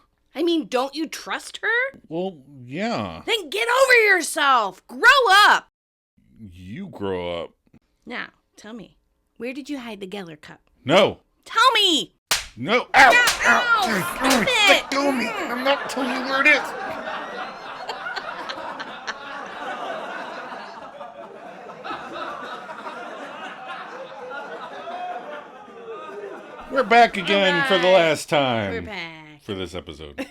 S2: Don't you trust her?
S1: Well, yeah.
S2: Then get over yourself. Grow up.
S1: You grow up.
S2: Now, tell me, where did you hide the Geller cup?
S1: No.
S2: Tell me.
S1: No. Ow!
S2: Ow! Stop it!
S1: Let go of me. I'm not telling you where it is. We're back again for the last time.
S2: We're back.
S1: For this episode.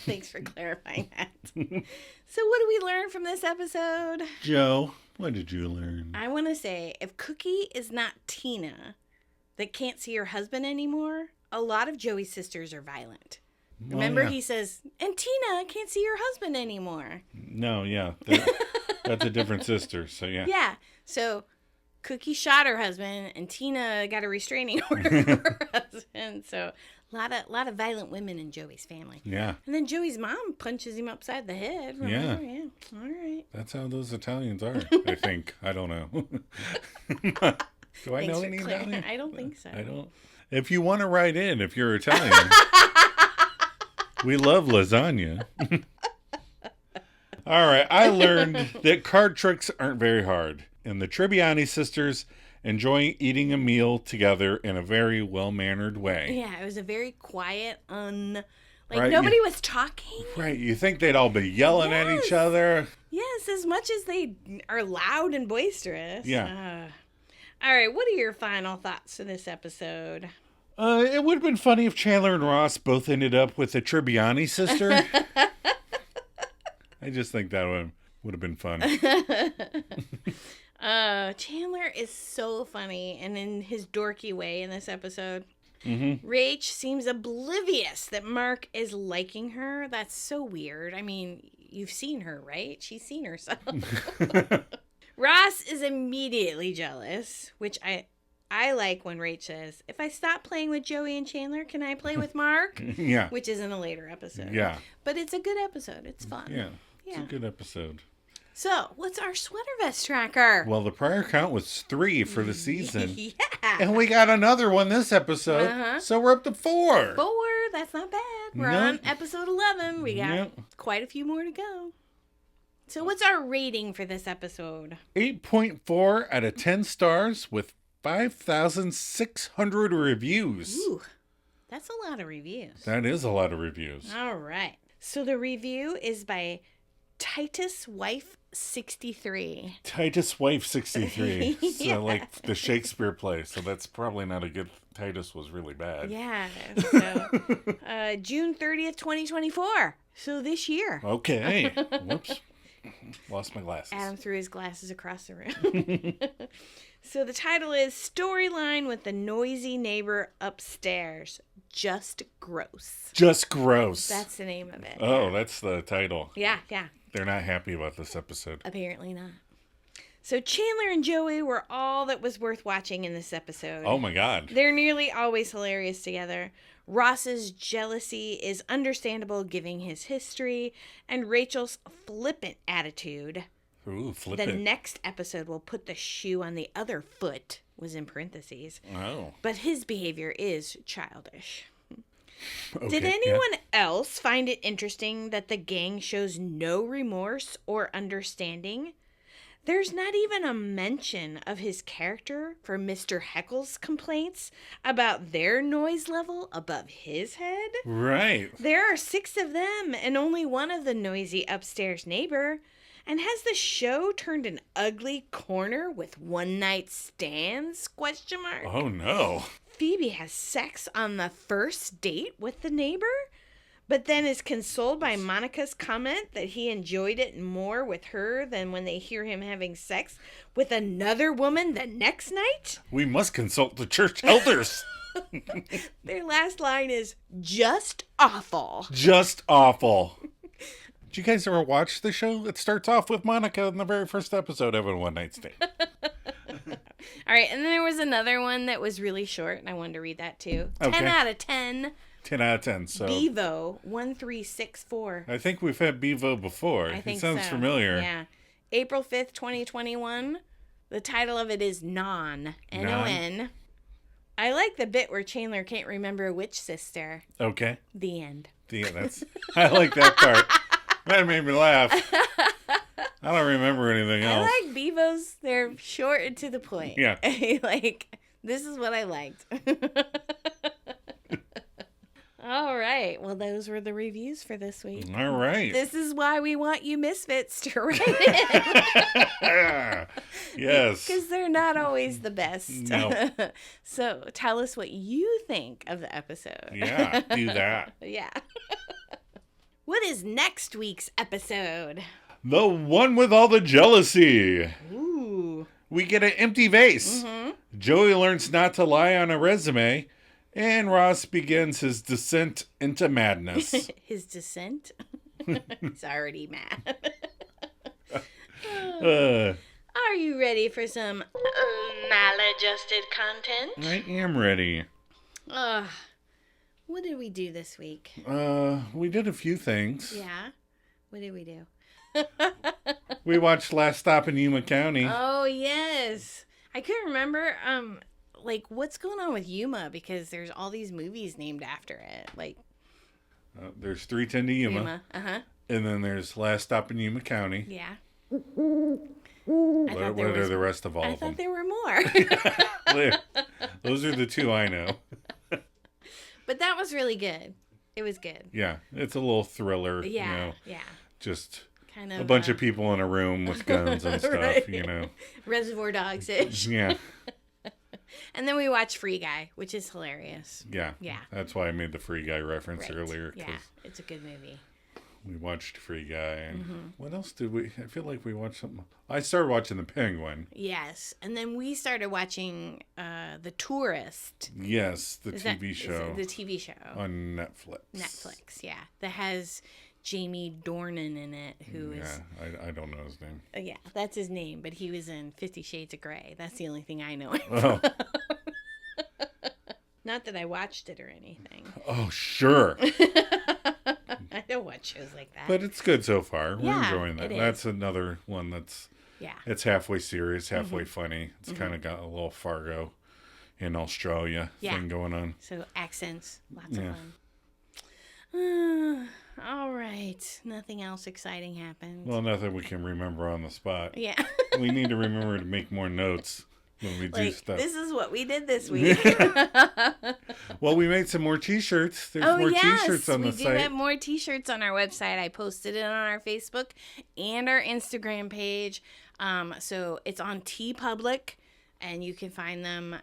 S2: Thanks for clarifying that. So what do we learn from this episode?
S1: Joe, what did you learn?
S2: I want to say, if Cookie is not Tina that can't see her husband anymore, a lot of Joey's sisters are violent. Remember, he says, and Tina can't see her husband anymore.
S1: No, yeah. That's a different sister, so yeah.
S2: Yeah, so Cookie shot her husband, and Tina got a restraining order for her husband. So a lot of violent women in Joey's family.
S1: Yeah.
S2: And then Joey's mom punches him upside the head.
S1: Yeah.
S2: Yeah. All right.
S1: That's how those Italians are, I think. I don't know. Do I know any Italian?
S2: I don't think so.
S1: I don't. If you want to write in, if you're Italian, we love lasagna. All right. I learned that card tricks aren't very hard. And the Tribbiani sisters enjoy eating a meal together in a very well-mannered way.
S2: Yeah, it was a very quiet,
S1: right,
S2: nobody was talking.
S1: Right, you think they'd all be yelling at each other.
S2: Yes, as much as they are loud and boisterous.
S1: Yeah.
S2: All right, what are your final thoughts to this episode?
S1: It would have been funny if Chandler and Ross both ended up with a Tribbiani sister. I just think that would have been fun.
S2: Chandler is so funny and in his dorky way in this episode.
S1: Mm-hmm.
S2: Rach seems oblivious that Mark is liking her. That's so weird. You've seen her, right? She's seen herself. Ross is immediately jealous, which I like when Rach says, if I stop playing with Joey and Chandler, can I play with Mark?
S1: Yeah.
S2: Which is in a later episode.
S1: Yeah.
S2: But it's a good episode. It's fun.
S1: Yeah. It's a good episode.
S2: So, what's our sweater vest tracker?
S1: Well, the prior count was 3 for the season.
S2: Yeah.
S1: And we got another one this episode.
S2: Uh-huh.
S1: So we're up to 4.
S2: 4. That's not bad. We're on episode 11. We got quite a few more to go. So what's our rating for this episode?
S1: 8.4 out of 10 stars with 5,600 reviews.
S2: Ooh, that's a lot of reviews.
S1: That is a lot of reviews.
S2: All right. So the review is by Titus Wife 63.
S1: Titus Wife 63.
S2: Yeah.
S1: So like the Shakespeare play. So that's probably not a good... Titus was really bad.
S2: Yeah. So June 30th, 2024. So this year.
S1: Okay. Whoops. Lost my glasses.
S2: Adam threw his glasses across the room. So the title is Storyline with the Noisy Neighbor Upstairs. Just Gross.
S1: Just Gross.
S2: That's the name of it.
S1: Oh, that's the title.
S2: Yeah.
S1: They're not happy about this episode.
S2: Apparently not. So Chandler and Joey were all that was worth watching in this episode.
S1: Oh my God.
S2: They're nearly always hilarious together. Ross's jealousy is understandable given his history, and Rachel's flippant attitude.
S1: Ooh,
S2: The
S1: flippant.
S2: next episode will put the shoe on the other foot, was in parentheses.
S1: Oh.
S2: But his behavior is childish.
S1: Okay,
S2: Did
S1: yeah.
S2: anyone else find it interesting that the gang shows no remorse or understanding? There's not even a mention of his character for Mr. Heckle's complaints about their noise level above his head.
S1: Right.
S2: There are 6 of them and only one of the noisy upstairs neighbor. And has the show turned an ugly corner with one-night stands? Question mark.
S1: Oh no.
S2: Phoebe has sex on the first date with the neighbor, but then is consoled by Monica's comment that he enjoyed it more with her than when they hear him having sex with another woman the next night.
S1: We must consult the church elders.
S2: Their last line is just awful.
S1: Just awful. Did you guys ever watch the show? It starts off with Monica in the very first episode having a one-night stand.
S2: All right, and then there was another one that was really short, and I wanted to read that too.
S1: Okay.
S2: 10 out of 10.
S1: 10 out of 10. So
S2: Bevo 1364.
S1: I think we've had Bevo before.
S2: I think
S1: it sounds
S2: so.
S1: familiar.
S2: Yeah. April 5th, 2021. The title of it is Non. N-O-N. I like the bit where Chandler can't remember which sister.
S1: Okay.
S2: The end.
S1: Yeah, I like that part. That made me laugh. I don't remember anything
S2: I
S1: else.
S2: like Bevo's. They're short and to the point.
S1: Yeah.
S2: Like, this is what I liked. All right. Well, those were the reviews for this week.
S1: All right.
S2: This is why we want you misfits to write in.
S1: Yes.
S2: Because they're not always the best.
S1: No.
S2: So tell us what you think of the episode.
S1: Yeah, do that.
S2: Yeah. What is next week's episode?
S1: The one with all the jealousy.
S2: Ooh.
S1: We get an empty vase.
S2: Mm-hmm.
S1: Joey learns not to lie on a resume. And Ross begins his descent into madness.
S2: His descent? He's already mad. Are you ready for some maladjusted content?
S1: I am ready.
S2: What did we do this week?
S1: We did a few things.
S2: Yeah? What did we do?
S1: We watched Last Stop in Yuma County.
S2: Oh, yes. I couldn't remember, like, what's going on with Yuma? Because there's all these movies named after it. Like,
S1: There's 310 to Yuma.
S2: Uh-huh.
S1: And then there's Last Stop in Yuma County.
S2: Yeah.
S1: What are the rest of all
S2: I
S1: of them?
S2: thought there were more.
S1: Those are the two I know.
S2: But that was really good. It was good.
S1: Yeah, it's a little thriller.
S2: Yeah, yeah.
S1: Just
S2: Kind of
S1: a bunch of people in a room with guns and stuff,
S2: Right. Reservoir Dogs-ish.
S1: Yeah.
S2: And then we watched Free Guy, which is hilarious.
S1: Yeah.
S2: Yeah.
S1: That's why I made the Free Guy reference
S2: Right.
S1: earlier.
S2: Yeah,
S1: 'cause
S2: it's a good movie.
S1: we watched Free Guy. And
S2: Mm-hmm.
S1: what else did we... I feel like we watched something... I started watching The Penguin.
S2: Yes. And then we started watching The Tourist.
S1: Yes, the
S2: Is
S1: TV
S2: that-
S1: show.
S2: is it the TV show.
S1: On Netflix.
S2: Netflix, yeah. That has Jamie Dornan in it, who is...
S1: Yeah, I don't know his name.
S2: Yeah, that's his name, but he was in 50 Shades of Grey. That's the only thing I know him
S1: Oh.
S2: from. Not that I watched it or anything.
S1: Oh, sure.
S2: I don't watch shows like that.
S1: But it's good so far. We're
S2: Yeah,
S1: enjoying that.
S2: it is.
S1: That's another one that's...
S2: Yeah.
S1: It's halfway serious, halfway
S2: Mm-hmm.
S1: funny. It's kind of got a little Fargo in Australia
S2: Yeah.
S1: thing going on.
S2: So accents, lots
S1: Yeah.
S2: of fun. All right. Nothing else exciting happened.
S1: Well, nothing we can remember on the spot.
S2: Yeah.
S1: We need to remember to make more notes when we do
S2: Like,
S1: stuff.
S2: this is what we did this week.
S1: Well, we made some more T-shirts. There's
S2: Oh,
S1: more
S2: yes.
S1: T-shirts on
S2: we
S1: the
S2: do
S1: site.
S2: have more T-shirts on our website. I posted it on our Facebook and our Instagram page. So it's on TeePublic, and you can find them.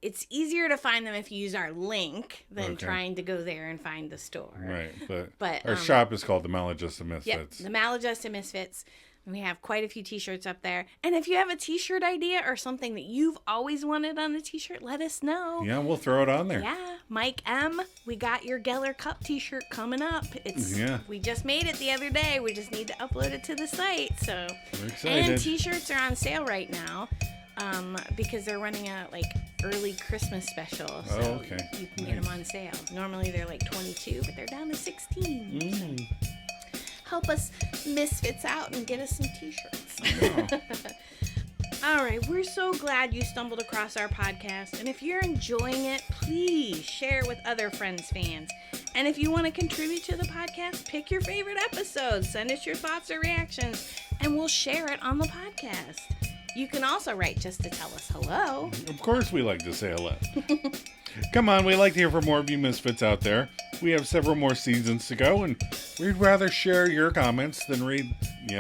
S2: It's easier to find them if you use our link than
S1: Okay.
S2: trying to go there and find the store.
S1: Right, but
S2: But,
S1: our shop is called the Maladjusted
S2: Yep,
S1: Misfits.
S2: the Maladjusted Misfits. We have quite a few t-shirts up there. And if you have a t-shirt idea or something that you've always wanted on a t-shirt, let us know.
S1: Yeah, we'll throw it on there.
S2: Yeah, Mike M., we got your Geller Cup t-shirt coming up. We just made it the other day. We just need to upload it to the site. So
S1: we're excited.
S2: And t-shirts are on sale right now because they're running a early Christmas special. So you can get them on sale. Normally they're like $22, but they're down to $16. Help us misfits out and get us some t-shirts. All right, we're so glad you stumbled across our podcast, and if you're enjoying it, please share it with other Friends fans. And if you want to contribute to the podcast, pick your favorite episodes, send us your thoughts or reactions, and we'll share it on the podcast. You can also write just to tell us hello.
S1: Of course we like to say hello. Come on, we like to hear from more of you misfits out there. We have several more seasons to go, and we'd rather share your comments than read,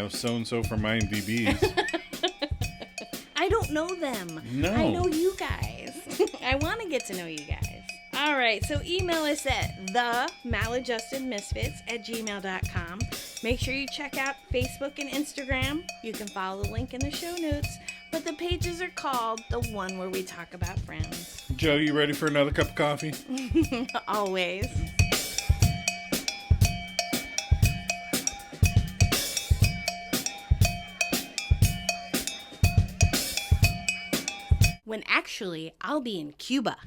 S1: so-and-so from IMDb's.
S2: I don't know them.
S1: No.
S2: I know you guys. I want to get to know you guys. All right, so email us at themaladjustedmisfits@gmail.com. Make sure you check out Facebook and Instagram. You can follow the link in the show notes. But the pages are called The One Where We Talk About Friends.
S1: Joe, you ready for another cup of coffee?
S2: Always. When actually, I'll be in Cuba.